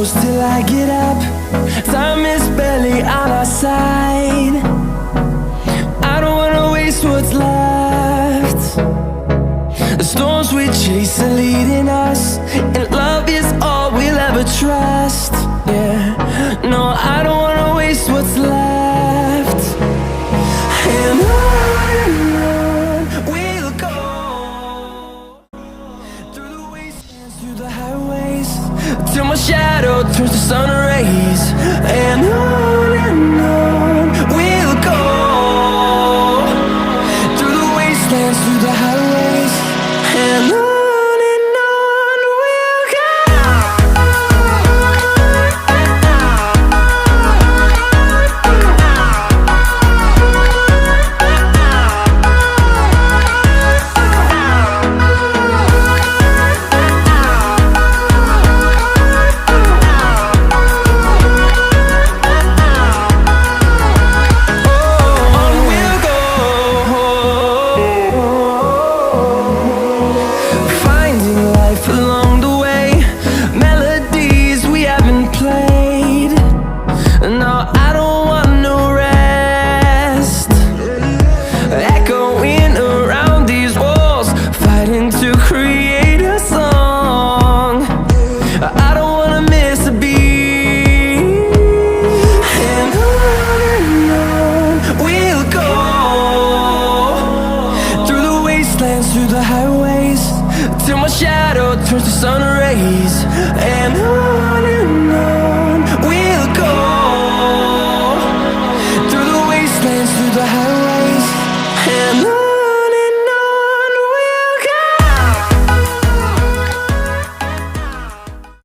close till I get up. Time is barely on our side. I don't wanna waste what's left. The storms we chase are leading us, and love is all we'll ever trust. Yeah, no, I don't wanna waste what's left. And on we'll go, through the wastelands, through the highways, till my shadow turns to sun rays.